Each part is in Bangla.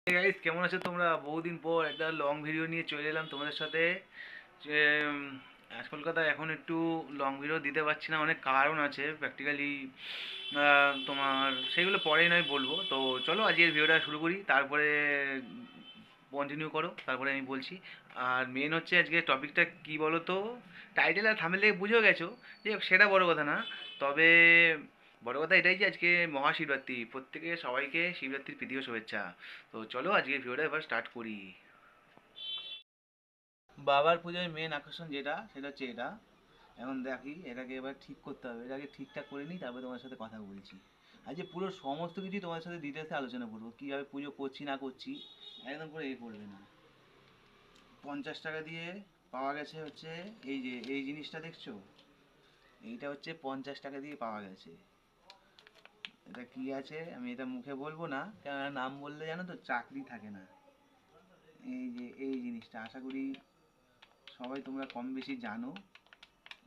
গাইস, কেমন আছো তোমরা? বহুদিন পর একটা লং ভিডিও নিয়ে চলে এলাম তোমাদের সাথে। যে আজ কলকাতায় এখন একটু লং ভিডিও দিতে পারছি না, অনেক কারণ আছে প্র্যাকটিক্যালি। তোমার সেগুলো পরেই নয় বলবো। তো চলো আজকের ভিডিওটা শুরু করি, তারপরে কন্টিনিউ করো, তারপরে আমি বলছি। আর মেন হচ্ছে আজকে টপিকটা কি বলো তো? টাইটেল আর থাম্বনেল থেকে বুঝেও গেছো, যে সেটা বড় কথা না। তবে বড় কথা এটাই যে আজকে মহাশিবরাত্রি, প্রত্যেকে সবাইকে শিবরাত্রির প্রীতি ও শুভেচ্ছা। তো চলো আজকের ভিডিওটা এবার স্টার্ট করি। বাবার পুজোয় মেন আকর্ষণ যেটা, সেটা হচ্ছে এটা। এখন দেখি এটাকে এবার ঠিক করতে হবে, এটাকে ঠিকঠাক করে নিই, তারপরে তোমার সাথে কথা বলছি। আজকে পুরো সমস্ত কিছু তোমার সাথে ডিটেলসে আলোচনা করবো, কীভাবে পুজো করছি না করছি। একদম করে করবে না। 50 টাকা দিয়ে পাওয়া গেছে হচ্ছে এই যে এই জিনিসটা দেখছো, এইটা হচ্ছে 50 টাকা দিয়ে পাওয়া গেছে। এটা কি আছে আমি এটা মুখে বলবো না, কেননা নাম বললে জানো তো চাকরি থাকে না। এই যে এই জিনিসটা আশা করি সবাই তোমরা কম বেশি জানো,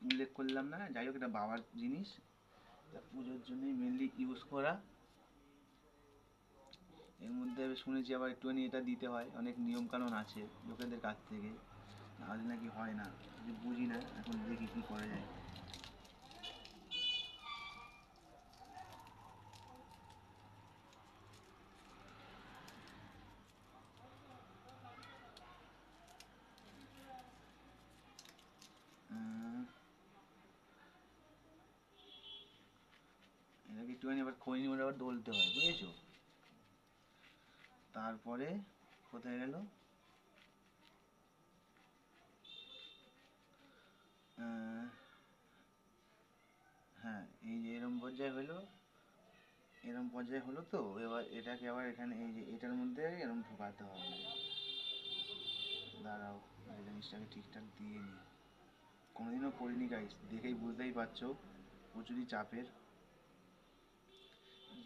উল্লেখ করলাম না। যাই হোক, এটা বাবার জিনিস, এটা পুজোর জন্যই মেনলি ইউজ করা। এর মধ্যে শুনেছি আবার একটুখানি এটা দিতে হয়, অনেক নিয়ম কানুন আছে লোকেদের কাছ থেকে, নাহলে নাকি হয় না। বুঝি না, এখন দেখি কি করা যায়। এটাকে একটুখানি আবার খৈনি মধ্যে আবার দলতে হয়, বুঝেছো? তারপরে কোথায় গেল? হ্যাঁ, এই যে এরম পর্যায়ে হলো, এরম পর্যায়ে হলো। তো এবার এটাকে আবার এখানে এই যে এটার মধ্যে এরম ঢোকাতে হবে। দাঁড়াও, এই জিনিসটাকে ঠিকঠাক দিয়ে নিই। কোনোদিনও করিনি গাইস, দেখেই বুঝতেই পারছো প্রচুরই চাপের।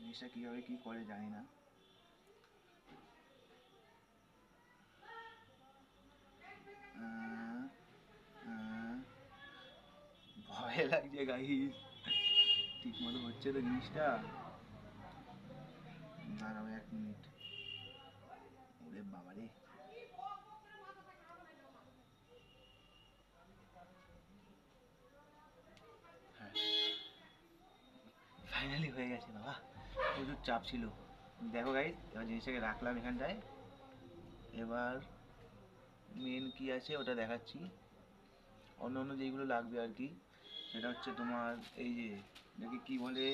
জিনিসটা কীভাবে কী করে জানি না। আহ, আহ, ভয় লাগছে গাইস, ঠিক মতো হচ্ছে তো জিনিসটা? দাঁড়াও 1 মিনিট। ওরে বাবারে, হ্যাঁ ফাইনালি হয়ে গেছে বাবা, প্রচুর চাপ ছিল। দেখো গাইস, এবার জিনিসটাকে রাখলাম এখানটায়। এবার মেন কি আছে ওটা দেখাচ্ছি। অন্য অন্য যেইগুলো লাগবে আর কি, সেটা হচ্ছে তোমার এই যে এটাকে কি বলে,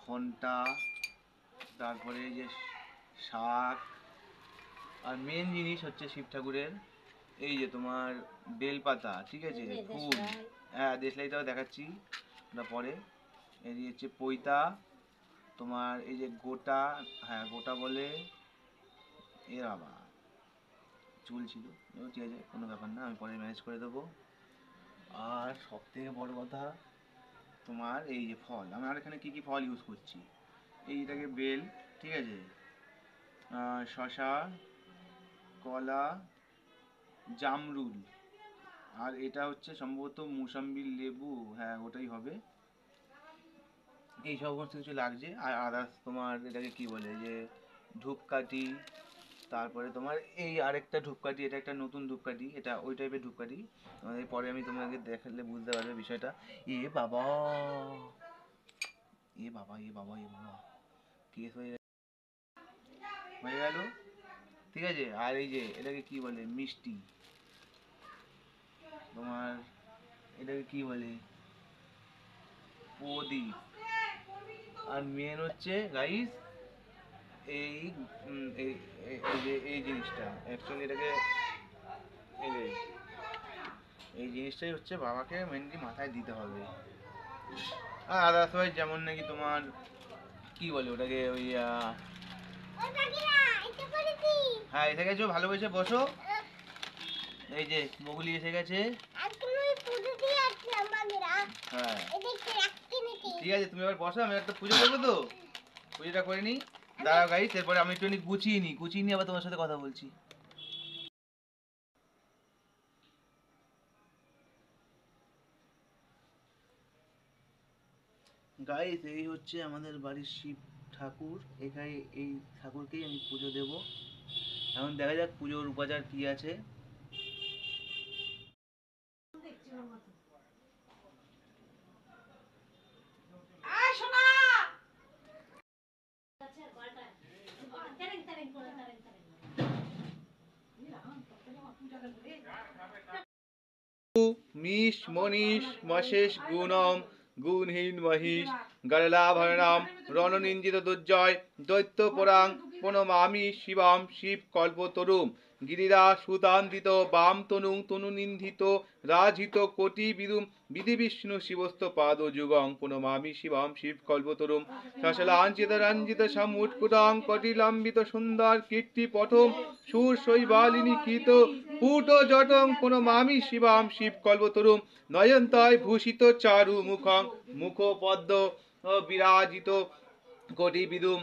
ঘন্টা, তারপরে এই যে শাক, আর মেন জিনিস হচ্ছে শিব ঠাকুরের এই যে তোমার বেলপাতা, ঠিক আছে, ফুল। হ্যাঁ, দেশলাইটাও দেখাচ্ছি ওটা পরে। এই যে হচ্ছে পৈতা, তোমার এই যে গোটা, হ্যাঁ গোটা বলে। এ বাবা, চুল ছিল, ঠিক আছে কোনো ব্যাপার না, আমি পরে ম্যানেজ করে দেবো। আর সব থেকে বড় কথা তোমার এই যে ফল, আমরা এখানে কি কি ফল ইউজ করছি। এইটাকে বেল, ঠিক আছে, শশা, কলা, জামরুল, আর এটা হচ্ছে সম্ভবত মুসাম্বি লেবু, হ্যাঁ ওটাই হবে। এই সমস্ত কিছু লাগছে। আর আদার্স তোমার এটাকে কি বলে যে ধূপকাঠি, তারপরে তোমার এই আরেকটা ধূপকাঠি, এটা একটা নতুন ধূপকাঠি, এটা ওই টাইপের ধূপকাঠি। পরে আমি তোমাকে দেখালে বুঝতে পারবে বিষয়টা। এ বাবা, এ বাবা, এ বাবা, এ বাবা, কেস হয়ে গেল, ঠিক আছে। আর এই যে এটাকে কি বলে, মিষ্টি, তোমার এটাকে কি বলে, প্রদীপ। আর মেন হচ্ছে গাইস এই এই এই যে এই জিনিসটা অ্যাকচুয়ালি এটাকে এই যে এই জিনিসটাই হচ্ছে বাবাকে মেনলি মাথায় দিতে হবে। আর আদার্সওয়াইজ যেমন নাকি তোমার কি বলে ওটাকে ওই হ্যাঁ এসে গেছো, ভালোবেসে বসো। এই যে বগুলি এসে গেছে। হ্যাঁ ঠিক আছে, তুমি এবার বসো, আমি একটা পুজো করবো তো, পুজোটা করে নিই। দাঁড়াও গাইস, এরপরে আমি একটু গুছিয়ে নিই আবার তোমার সাথে কথা বলছি। গাইস, এই হচ্ছে আমাদের বাড়ির শিব ঠাকুর। এখানে এই ঠাকুরকেই আমি পুজো দেব। এখন দেখা যাক পুজোর উপাচার কি আছে। মিশ মনীষ মশেষ গুণম গুণহীন মহিষ গরলাভরণম রণনিঞ্জিত দুর্জয় দৈত্য পুরাং প্রণমামি শিবম শিব কল্পতরুম গিরিরা সুতান্দিত বাম তনুং তনুনিন্দিত রাজিত কোটি বিদুম বিধি বিষ্ণু শিবস্ত পাদ যুগং প্রণমামি শিবম শিব কল্পতরুম শশলাঞ্চিত রঞ্জিত সমুৎকুটং কটিলম্বিত সুন্দর কীর্তি পঠম সুর শৈবালিনী কৃত পুট জটং প্রণমামি শিবম শিব কল্পতরুম নয়ন্তয় ভূষিত চারু মুখং মুখ পদ্ম বিরাজিত কোটি বিদুম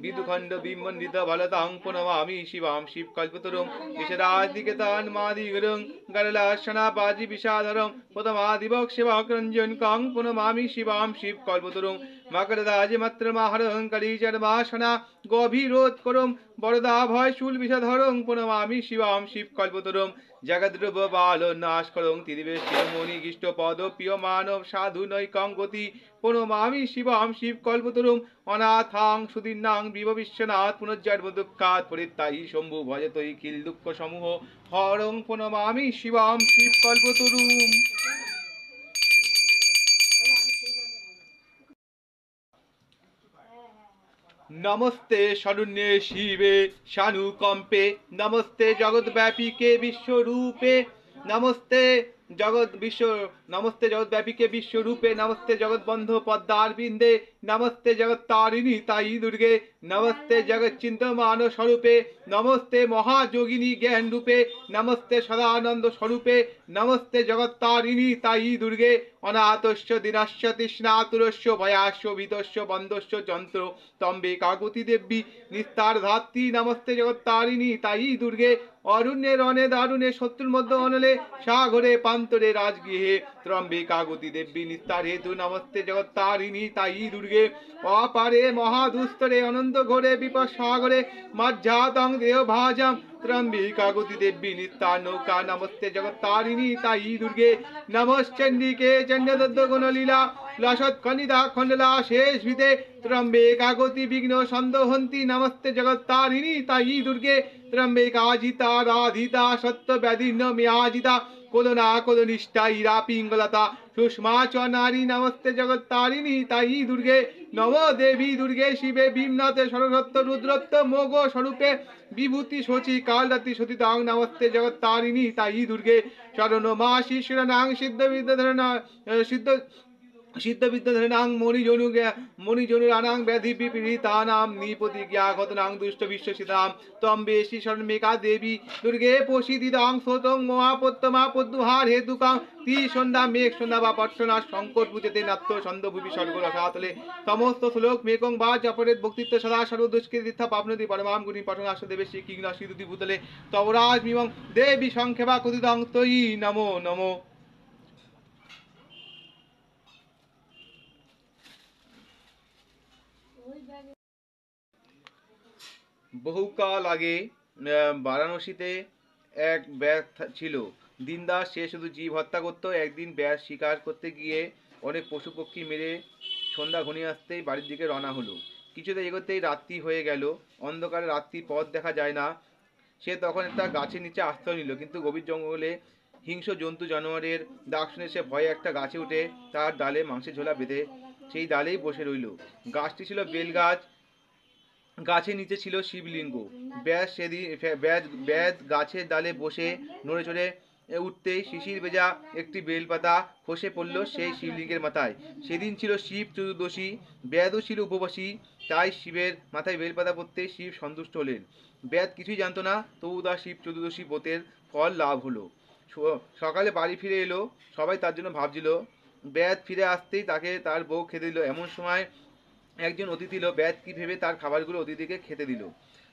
বিদুখণ্ড বিমণ্ডিত বলতাং প্রণমামি শিবম শিব কল্পতরুম বিশরাদিকেতন মাদিগুরুং গরলাসনা বাজি বিষাধরং প্রথমাদিবক শিবকরঞ্জন কং প্রণমামি শিবম শিব কল্পতরুং মকরদাজ মাত্র মাহরং কলিচর্মাসনা গভীরোৎ করম বরদা ভয় শূল বিষধরং প্রণমামি শিবম শিব কল্পতরুম জগদ্রব বাল নাশ করং তিরিবেশ শিরোমণি গিষ্ট পদ প্রিয় মানব সাধু নৈকং গতি প্রণমামি শিবম শিব কল্পতরুম অনাথাং সুদীর্ণাং বিভ বিশ্বনাথ পুনর্জন্ম দুঃখাৎ পরিত্রাহি শম্ভু ভজতই কিল দুঃখ সমূহ হরং প্রণমামি শিবম শিব কল্পতরুম। নমস্তে শরণ্যে শিবে শানুকম্পে নমস্তে জগৎব্যাপীকে বিশ্বরূপে নমস্তে জগৎব্যাপীকে বিশ্বরূপে নমস্তে জগৎবন্ধ পদ্মার বিন্দে নমস্তে জগত্তারিণী তাই দুর্গে নমস্তে জগৎচিন্তমান স্বরূপে নমস্তে মহাযোগিনী জ্ঞান রূপে নমস্তে সদানন্দ স্বরূপে নমস্তে জগত্তারিণী তাই দুর্গে অনাথস্য দীনস্য তৃষ্ণাতুরস্য ভয়াস্য ভীতস্য বন্ধস্য যন্ত্র তম্বে কাকতি দেবী নিস্তার ধাত্রী নমস্তে জগত্তারিণী তাই দুর্গে অরণ্যে রণে দারুণে শত্রুর মধ্য অনলে সাগরে পান্তরে রাজগৃহে ত্রম্বে কাগতি দেবী নিস্তার হেতু নমস্তে জগত্তারিণী তাই দুর্গে অপারে মহাদুস্তরে অনন্ত ঘোরে বিপদ সাগরে মজ্জাতং দেহ ভাজাম ত্রম্বে কাগতি দেবী নিস্তার নৌকা নমস্তে জগত্তারিণী তাই দুর্গে নমশ্চন্ডিকে চন্ডদত্ত গুণলীলা লসৎ খনিদা খণ্ডলা শেষ ভিতে ত্রম্বে কাগতি বিঘ্ন সন্দহন্তি নমস্তে জগত্তারিণী তাই দুর্গে ত্রম্বে কাজিতা রাধিতা সত্য ব্যাধিন্য মেয়াজিতা কোদনা কোদনিষ্ঠা ইরা পিঙ্গলতা সুষমা চ নারী নমস্তে জগত্তারিণী তাই দুর্গে নম দেবী দুর্গে শিবে ভীমনাথে সরস্বত্ব রুদ্রত্ব মোগ স্বরূপে বিভূতি শচী কালরাত্রি সতীতাং নমস্তে জগত্তারিণী তাই দুর্গে শরণ মা শিশুরানাং সিদ্ধ বিদ্যাধরণা সিদ্ধ বিদ্যাধরণাং মণিজনুরানাং ব্যাধি বিপীড়িতানাং নিপতিজ্ঞাগতনাং দুষ্ট বিশ্বসিতাম তম্বে শ্রী শরণ্যেকা দেবী দুর্গে প্রসিদিতাং শ্রোতং মহাপত্তমা পদ্মহার হেতুকাং তি সন্ধ্যা মেঘ সন্ধ্যা বা পট্টনা সংকট পুজেতে নাট্য ছন্দভূমি স্বর্গরসাতলে সমস্ত শ্লোক মেকং বা জপরেত ভক্তিত্ব সদা সর্বদুষ্কৃতিথা পাপনতি পরমাম গুণী পঠনাশ দেবে শ্রী কিংন শ্রীদুতি ভূতলে তবরাজ মিমং দেবী সংক্ষেপা কথিতং তয়ি নমো নমো। বহুকাল আগে বারাণসীতে এক ব্যাস ছিল। দিনদাস, সে শুধু জীব হত্যা করত। একদিন ব্যাস শিকার করতে গিয়ে অনেক পশু পক্ষী মেরে সন্ধ্যা ঘনিয়ে আসতেই বাড়ির দিকে রওনা হলো। কিছুতে এগোতেই রাত্রি হয়ে গেল। অন্ধকারে রাত্রির পথ দেখা যায় না। সে তখন একটা গাছের নিচে আশ্রয় নিল, কিন্তু গভীর জঙ্গলে হিংস্র জন্তু জানোয়ারের ডাক শুনে সে ভয়ে একটা গাছে উঠে তার ডালে মাংসের ঝোলা বেঁধে সেই ডালেই বসে রইল। গাছটি ছিল বেল গাছ। গাছের নিচে ছিল শিবলিঙ্গ। ব্যাস গাছের ডালে বসে নড়ে চড়ে উঠতেই শিশির ভেজা একটি বেলপাতা খসে পড়ল সেই শিবলিঙ্গের মাথায়। সেদিন ছিল শিব চতুর্দশী। ব্যাধও ছিল উপবাসী, তাই শিবের মাথায় বেলপাতা পড়তেই শিব সন্তুষ্ট হলেন। ব্যাধ কিছুই জানতো না, তবু তার শিব চতুর্দশী ব্রতের ফল লাভ হলো। সকালে বাড়ি ফিরে এলো, সবাই তার জন্য ভাবছিল। ব্যাধ ফিরে আসতেই তাকে তার বউ খেতে দিল। এমন সময় একজন অতিথি এলো। ব্যাধ কি ভেবে তার খাবারগুলো অতিথিকে খেতে দিল।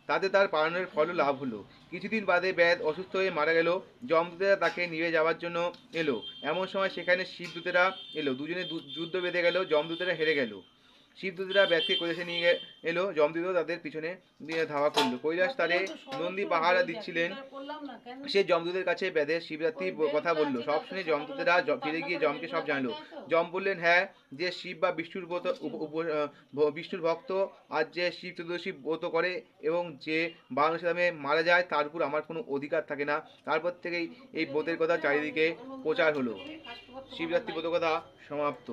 তাতে তার পালনের ফলও লাভ হলো। কিছুদিন বাদে ব্যাধ অসুস্থ হয়ে মারা গেল। যমদূতেরা তাকে নিয়ে যাওয়ার জন্য এলো। এমন সময় সেখানে শিবদূতেরা এলো। দুজনে যুদ্ধ বেঁধে গেল। যমদূতেরা হেরে গেল। শিবদূতরা ব্যাসকে কৈলাসে নিয়ে এলো। যমদূত তাদের পিছনে দিয়ে ধাওয়া করলো। কৈলাস তারে নন্দী পাহারা দিচ্ছিলেন। সে যমদূতের কাছে ব্যাধের শিবরাত্রির কথা বলল। সব শুনে যমদূতেরা ফিরে গিয়ে যমকে সব জানলো। যম বললেন, হ্যাঁ, যে শিব বা বিষ্ণুর বিষ্ণুর ভক্ত আর যে শিব চতুর্দশী ব্রত করে এবং যে বাংলা ইসলামে মারা যায় তার উপর আমার কোনো অধিকার থাকে না। তারপর থেকেই এই ব্রতের কথা চারিদিকে প্রচার হলো। শিবরাত্রি ব্রত কথা সমাপ্ত।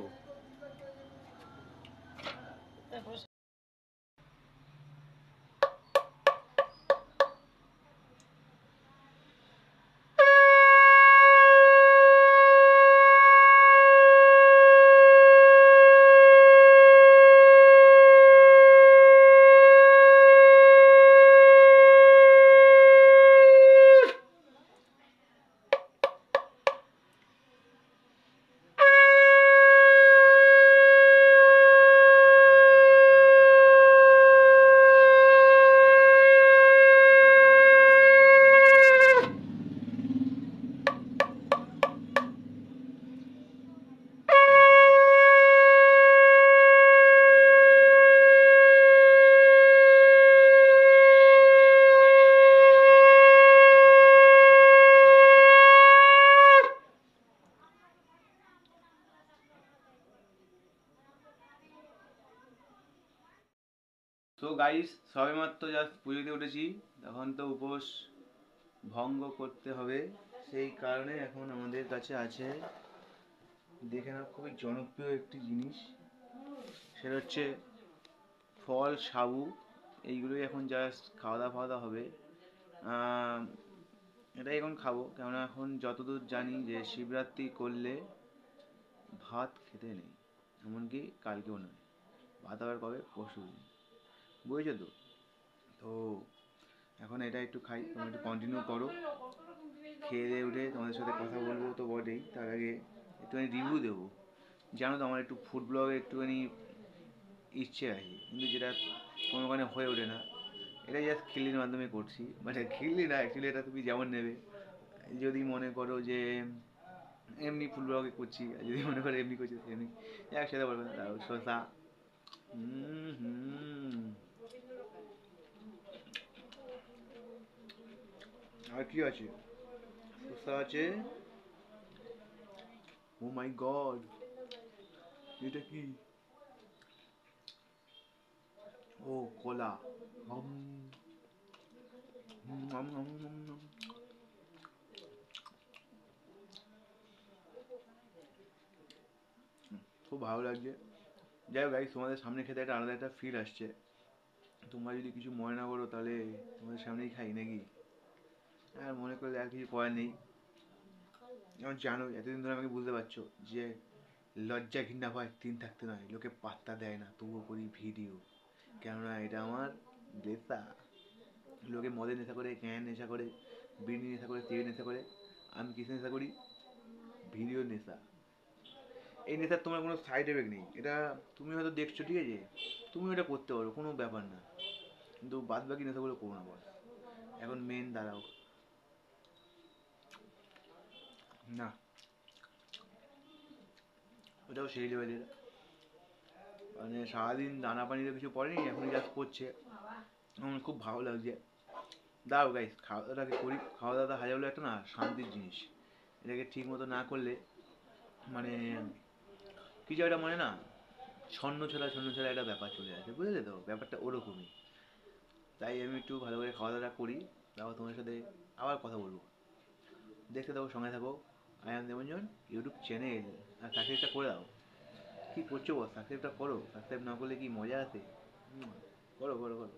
তো গাইস, সবেমাত্র জাস্ট পুজোতে উঠেছি, এখন তো উপোস ভঙ্গ করতে হবে। সেই কারণে এখন আমাদের কাছে আছে, দেখে না, খুবই জনপ্রিয় একটি জিনিস, সেটা হচ্ছে ফল, সাবু। এইগুলোই এখন জাস্ট খাওয়া দাওয়া হবে। এটাই এখন খাবো, কেননা এখন যতদূর জানি যে শিবরাত্রি করলে ভাত খেতে নেই, এমনকি কালকেও নয়। ভাত আবার কবে? পরশু দিন, বুঝেছো তো? তো এখন এটা একটু খাই, তোমরা একটু কন্টিনিউ করো। খেয়ে দিয়ে উঠে তোমাদের সাথে কথা বলবো তো বটেই, তার আগে একটুখানি রিভিউ দেবো। জানো তো আমার একটু ফুড ব্লগে একটুখানি ইচ্ছে আছে, কিন্তু যেটা কোনোখানে হয়ে ওঠে না। এটা জাস্ট খিল্লির মাধ্যমে করছি, মানে খিল্লি না, অ্যাকচুয়ালি এটা তুমি যেমন নেবে। যদি মনে করো যে এমনি ফুড ব্লগে করছি, আর যদি মনে করো এমনি করছি, এমনি একসাথে বলবে না। তাও শসা, আর কি আছে? শসা আছে। ও মাই গড, এটা কি? ও কলা। খুব ভালো লাগছে। যাই হোক গাইস, তোমাদের সামনে খেতে একটা আলাদা একটা ফিল আসছে। তোমরা যদি কিছু মনে না করো তাহলে তোমাদের সামনেই খাই নাকি? আর মনে করলে আর কিছু করার নেই। যেমন জানো, এতদিন ধরে আমাকে বুঝতে পারছো যে লজ্জা ঘৃণা ভয় তিন থাকতে নয়, লোকে পাত্তা দেয় না তবুও করি ভিডিও, কেননা এটা আমার নেশা। লোকে মদের নেশা করে, ক্যান নেশা করে, বিড়ি নেশা করে, তেল নেশা করে, আমি কিসে নেশা করি? ভিডিও নেশা। এই নেশার তোমার কোনো সাইড এফেক্ট নেই। এটা তুমি হয়তো দেখছো, ঠিক আছে, তুমি এটা করতে পারো, কোনো ব্যাপার না, কিন্তু বাদ বাকি নেশাগুলো করো না বস। এখন মেন দাঁড়াও না, ওটাও সেই লেভেলের। মানে সারাদিন দানা পানিতে কিছু পড়েনি, এখনই জাস্ট পড়ছে, আমার খুব ভালো লাগছে। দাও গাইস, খাওয়া দাওয়াটাকে করি। খাওয়া দাওয়াটা হাজার হলো একটা না শান্তির জিনিস। এটাকে ঠিক মতো না করলে মানে কিছু একটা, মানে না, ছন্ন ছড়া একটা ব্যাপার চলে আসে, বুঝলে তো? ব্যাপারটা ওরকমই। তাই আমি একটু ভালো করে খাওয়া দাওয়া করি, তারপর তোমার সাথে আবার কথা বলবো। দেখতে থাকো, সঙ্গে থাকো। I am Debanjan YouTube channel. আর সাবস্ক্রাইবটা করে দাও। কী করছো বস? সাবস্ক্রাইবটা করো, সাবস্ক্রাইব না করলে কি মজা আছে? করো করো করো।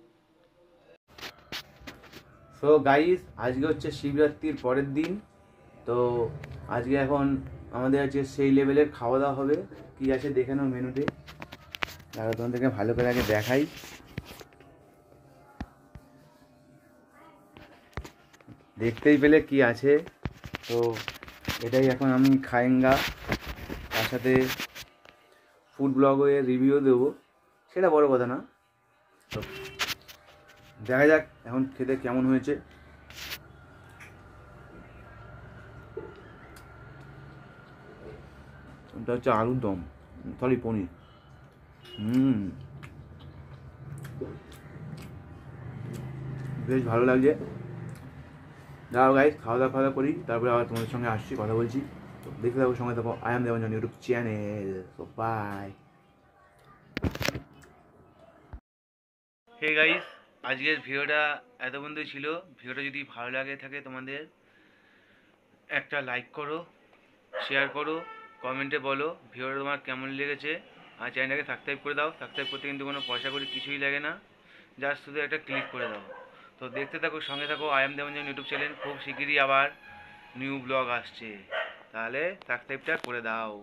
সো গাইস, আজকে হচ্ছে শিবরাত্রির পরের দিন। তো আজকে এখন আমাদের আছে সেই লেভেলের খাওয়া দাওয়া হবে। কি আছে দেখে নাও মেনুতে। তারপর তোমাদেরকে ভালো করে আগে দেখাই। দেখতেই পেলে কি আছে। তো এটাই এখন আমি খায়েঙ্গা, তার সাথে ফুড ব্লগে রিভিউ দেবো, সেটা বড় কথা না। তো দেখা যাক এখন খেতে কেমন হয়েছে। এটা হচ্ছে আলুর দম, সরি পনির। হুম, বেশ ভালো লাগছে। যাও গাইস, খাওয়া দাওয়া করি, তারপরে আবার তোমাদের সঙ্গে আসছি, কথা বলছি। তো দেখতে থাকো, সঙ্গে থাকো, I am Debanjan YouTube channel. তো বাই। হে গাইস, আজকের ভিডিওটা এত পর্যন্তই ছিল। ভিডিওটা যদি ভালো লাগে থাকে তোমাদের, একটা লাইক করো, শেয়ার করো, কমেন্টে বলো ভিডিওটা তোমার কেমন লেগেছে। আর চ্যানেলটাকে সাবস্ক্রাইব করে দাও। সাবস্ক্রাইব করতে কিন্তু কোনো পয়সা করে কিছুই লাগে না, জাস্ট শুধু একটা ক্লিক করে দাও। তো দেখতে থাকো, সঙ্গে থাকো, I am Debanjan YouTube channel. খুব শিগগিরই আবার নিউ ব্লগ আসছে, তাহলে সাবস্ক্রাইবটা করে দাও।